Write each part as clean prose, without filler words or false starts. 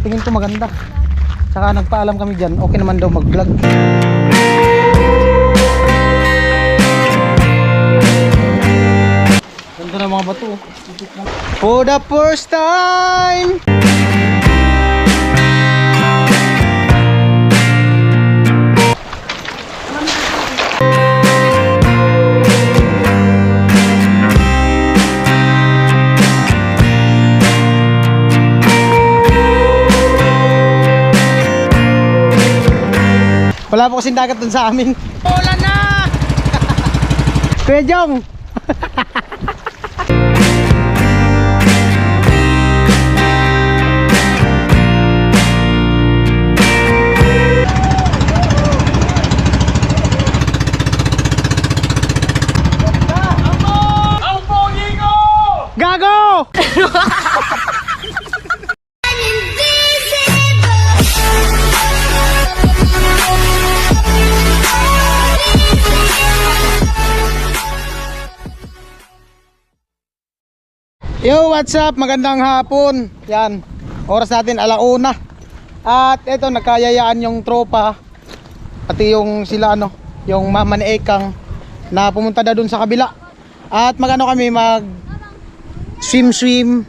tingin ko maganda. Saka nagpaalam kami dyan, okay naman daw mag-vlog. Ganda na mga bato. For the first time. Wala po kasing dagat dun sa amin. Wala na! Kuya Jong! Gago! Yo, what's up? Magandang hapon. Yan, oras natin 1:00. At eto, nagkayayaan yung tropa, pati yung sila yung mama ni Ekang, na pumunta na dun sa kabila. At kami mag swimming.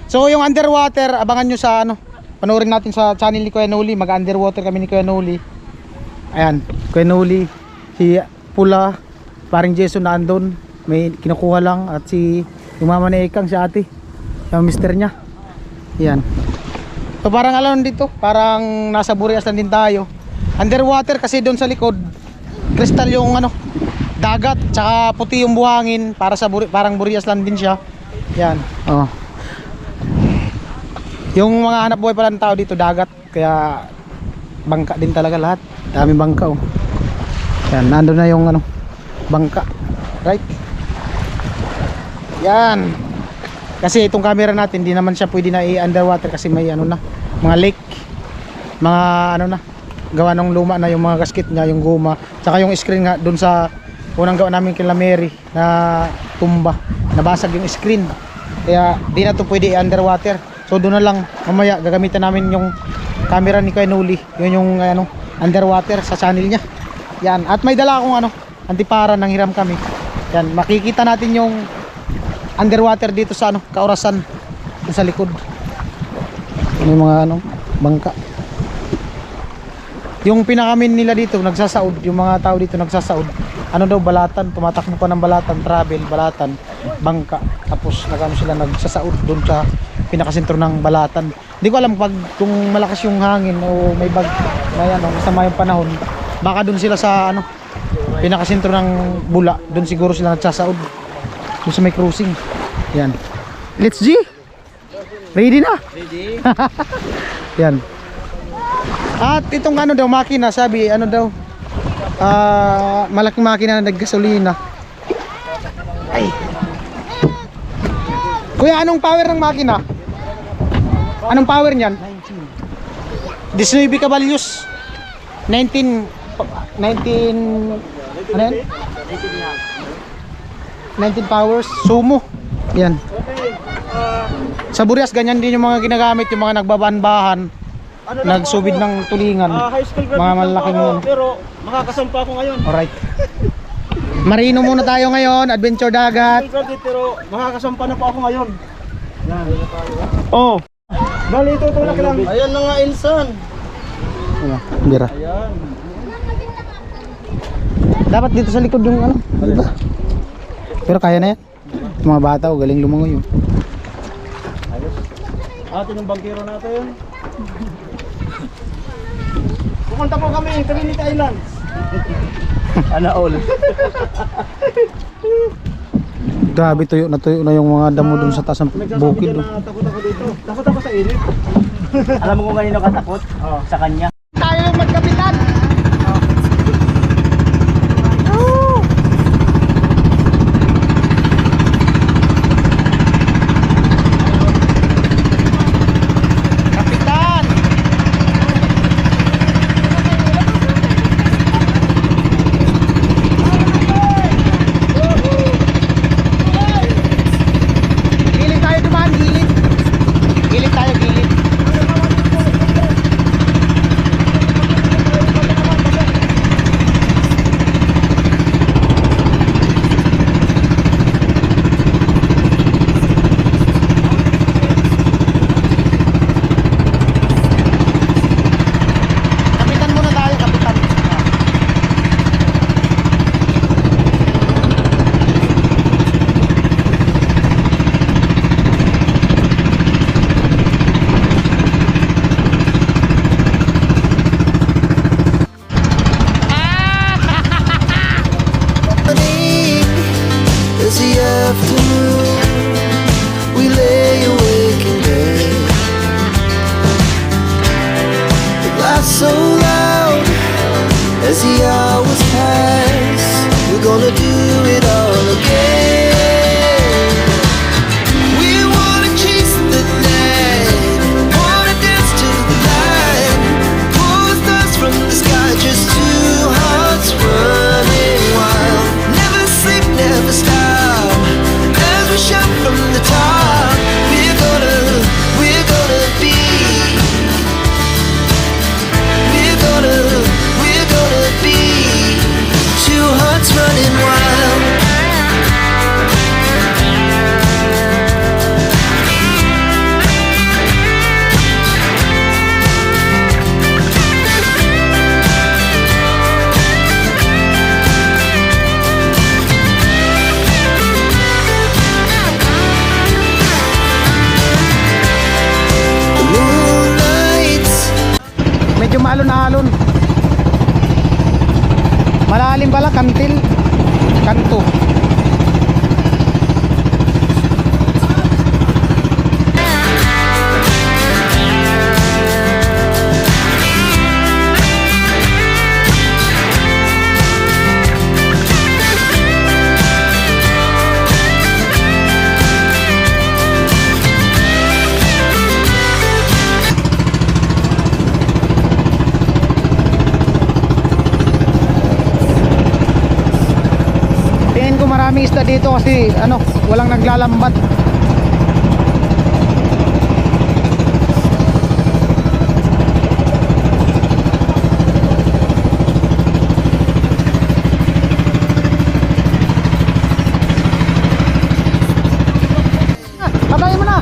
So yung underwater, abangan nyo sa panoorin natin sa channel ni Kuya Noli. Mag underwater kami ni Kuya Noli. Ayan, Kuya Noli, si Pula, paring Jason na andun, may kinukuha lang. At si yung mama ni Ekang, si ate, yung mister niya. Yan. So parang dito, parang nasa Burias lang din tayo. Underwater kasi doon sa likod, kristal yung dagat, tsaka puti yung buhangin, para sa parang Burias lang din siya. Yan. Oh. Yung mga hanap buhay pala ng tao dito, dagat, kaya bangka din talaga lahat. Daming bangka oh. Yan, nandun na yung bangka. Right? Yan. Kasi itong camera natin, di naman siya pwede na i-underwater kasi may mga lake, mga gawa ng luma na yung mga gasket niya, yung guma, saka yung screen nga doon sa unang gawa namin kay Mary na tumba, nabasag yung screen, kaya di na to pwede i-underwater. So doon na lang mamaya gagamitan namin yung camera ni Kuya Noli, yun yung underwater sa channel niya. Yan, at may dala akong antipara, nang hiram kami. Yan, makikita natin yung underwater dito sa Kaurasan, sa likod. May mga bangka. Yung pinakamin nila dito nagsasaud, yung mga tao dito nagsasaud. Daw, balatan, tumatakbo pa ng balatan, travel, balatan, bangka. Tapos sila nagsasaud doon sa pinakasentro ng balatan. Hindi ko alam kung malakas yung hangin o may masama yung panahon. Baka doon sila sa pinakasentro ng bula, doon siguro sila nagsasaud. Doon sa may cruising. Yan. Let's G. Ready na? Ready. Yan. At itong daw makina, sabi malaking makina na naggasolina. Ay. Kuya, anong power ng makina? Anong power niyan? 19 caballos. 19 powers, sumo. Yan. Sa Burias ganyan din yung mga ginagamit, yung mga nagbabanbahan, nagsubid ng tulingan, mga malaking pero makakasampa ako ngayon. Alright. Marino muna tayo ngayon, adventure dagat. Pero makakasampa na po ako ngayon. Yan. Oh. Bali, tutulak lang. Ayan na nga, Insan. Bira. Ayan. Dapat dito sa likod yung diba? Pero kaya na yan. Mga bata galing lumangoy yun. Ayos. Atin yung bangkero natin. Pupunta po kami Trinity Islands. All. Grabe, tuyo na yung mga damo dun sa taas ng bukid. Takot ako dito. Takot ako sa init. Alam mo kung kanino ka takot? Sa kanya. Tayo yung magkapitan. as the hours pass. We're gonna do it all again. We wanna chase the night, wanna dance to the light, pull stars from the sky, just two hearts running wild. Never sleep, never stop, as we shout from the top. We're gonna be. We're gonna be two hearts running wild. The moonlight. Medyo maalon-alon. Malalim pala, kantil. Kanto. Tingin ko maraming isda dito kasi ano, walang naglalambat. Patayin mo na.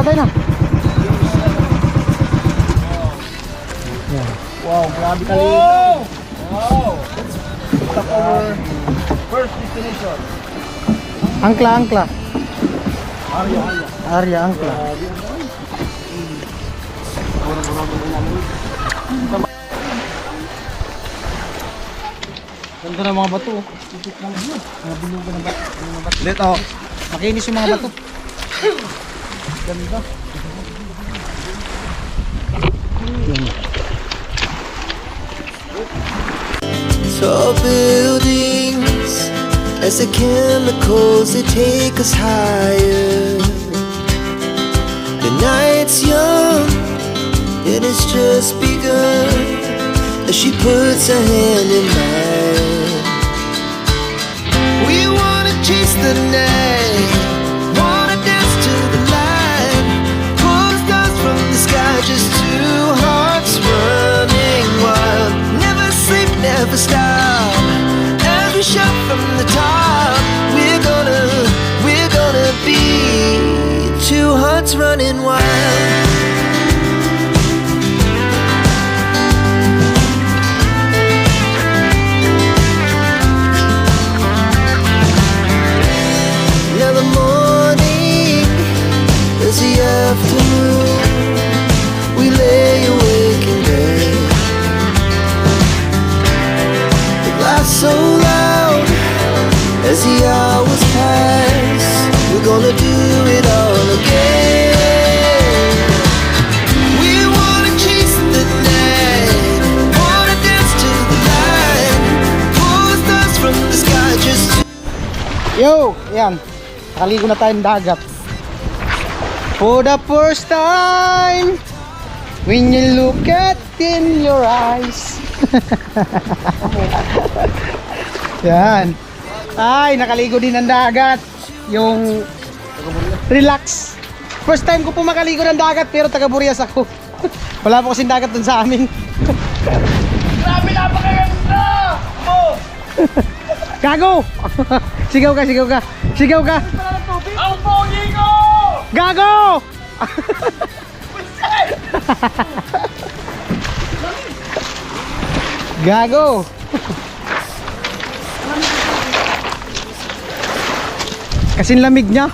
Patay na. Wow, grabe ka wow! Wow! Stop our first destination. Angkla. Arya. Arya angkla. Ganda ng mga bato. Mga bilugan ng bato. Dito. Makinis yung mga bato. Ganda. Tall buildings, as the chemicals they take us higher. The night's young, and it's just begun, as she puts her hand in mine. We wanna chase the night, wanna dance to the light, pull stars from the sky, just two hearts running wild. Never sleep, never stop, as we shout from the top. We're gonna be two hearts running wild. Now the morning is the afternoon, we lay awake in bed. The laugh so loud as the hours pass. We're gonna do it all again. We wanna chase the night, wanna dance to the light, pull stars from the sky, just Yo, yan. Nakaligo na tayong dagat. For the first time, when you look at in your eyes. Yan. Ay, nakaligo din ng dagat. Yung relax. First time ko po makaligo ng dagat pero taga Burias ako. Wala po kasing dagat dun sa amin. Grabe, napakaganda! Oh! Gago! Sigaw ka. Ang pogi ko! Gago! Gago! Kasing lamig niya.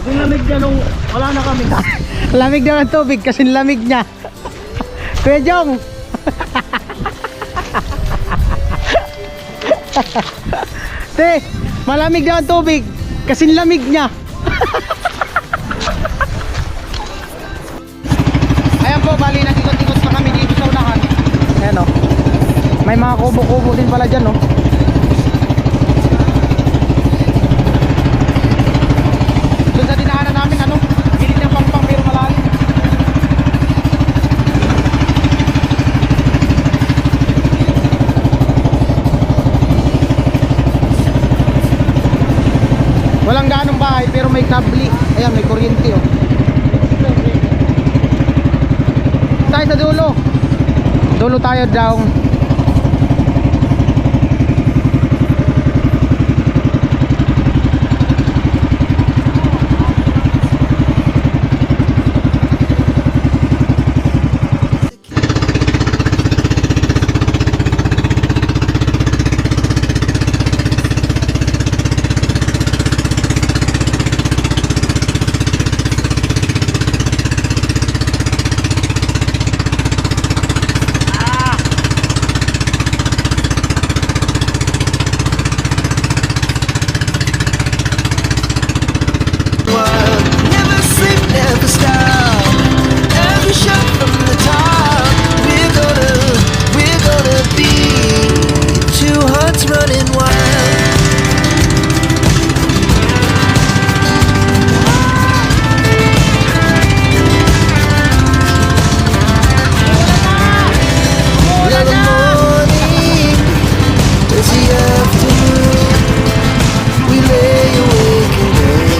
Yung lamig niya nung wala na kami. Lamig daw ng tubig, kasing lamig niya. Kuya Jong! Te, malamig daw ang tubig, kasing lamig niya. Ayan po, bali nag-ikot-ikot pa kami dito sa unahan. Ayan o. May mga kubo-kubo din pala dyan o. Doon sa dinaanan namin ano, gilid ng pampang pero malalim. Walang ganong bahay pero may kabli. Ayan, may kuryente oh. Tayo sa dulo. Dulo tayo down. Never sleep, never stop. Every shot from the top. We're gonna be two hearts running wild. Now the morning is the afternoon. We lay awake and wait.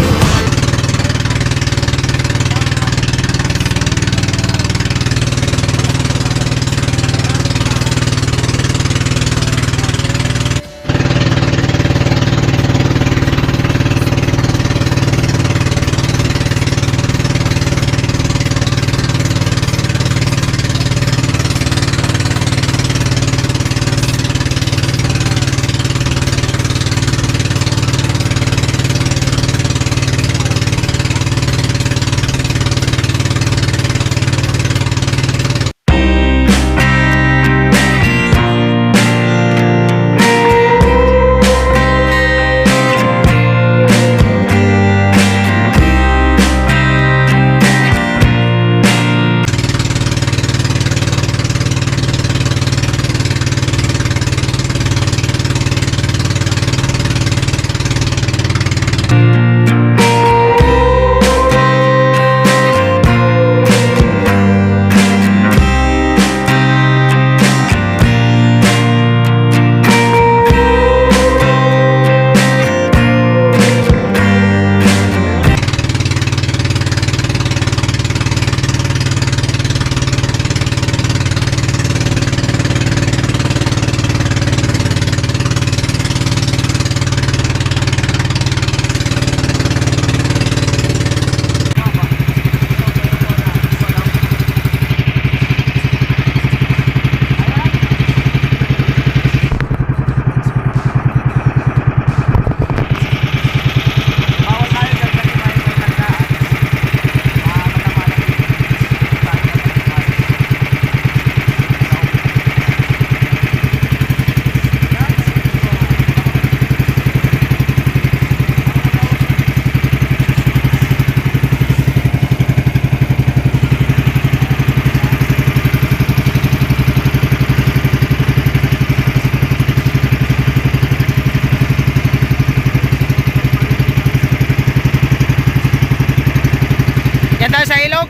Sa ilog.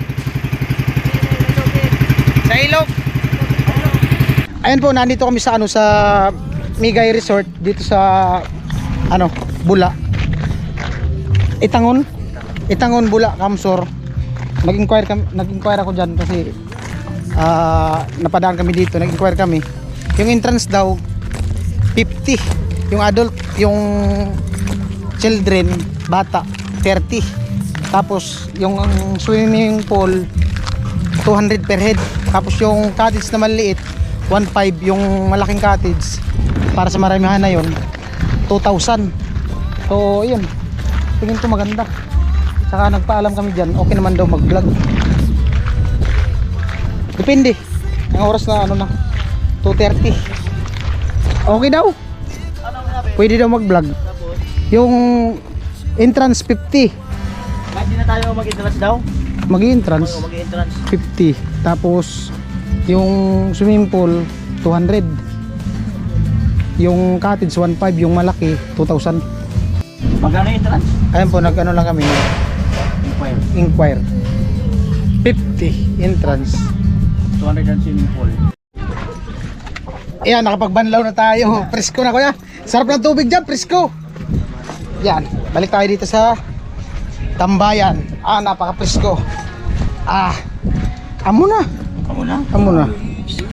Sa ilog. Ayun po, nandito kami sa ano, sa Migay Resort dito sa ano, Bula. Itangon, Bula, Kamsor. Nag-inquire ako diyan kasi napadaan kami dito, nag-inquire kami. Yung entrance daw 50, yung adult, yung children, bata 30. Tapos yung swimming pool 200 per head. Tapos yung cottage na maliit 1.5, yung malaking cottage para sa maramihan na yon 2,000. So yun, tingin ko maganda. Saka nagpaalam kami dyan, okay naman daw mag vlog. Depende ang oras na ano na 2:30. Okay daw, pwede daw mag vlog. Yung entrance 50, na tayo mag-entrance daw. Mag-entrance Mag-entrance. 50. Tapos yung swimming pool 200. Yung cottage 1.5, yung malaki 2,000. Magkano yung entrance? Ayun po, nag-ano lang kami, Inquire. inquire. 50 entrance. 200 ang swimming pool. Ayan, nakapagbanlaw na tayo. Presko na kuya. Sarap ng tubig dyan, presko. Yan, balik tayo dito sa tambayan. Napaka-presko. Amo na. Amo na. Amo na.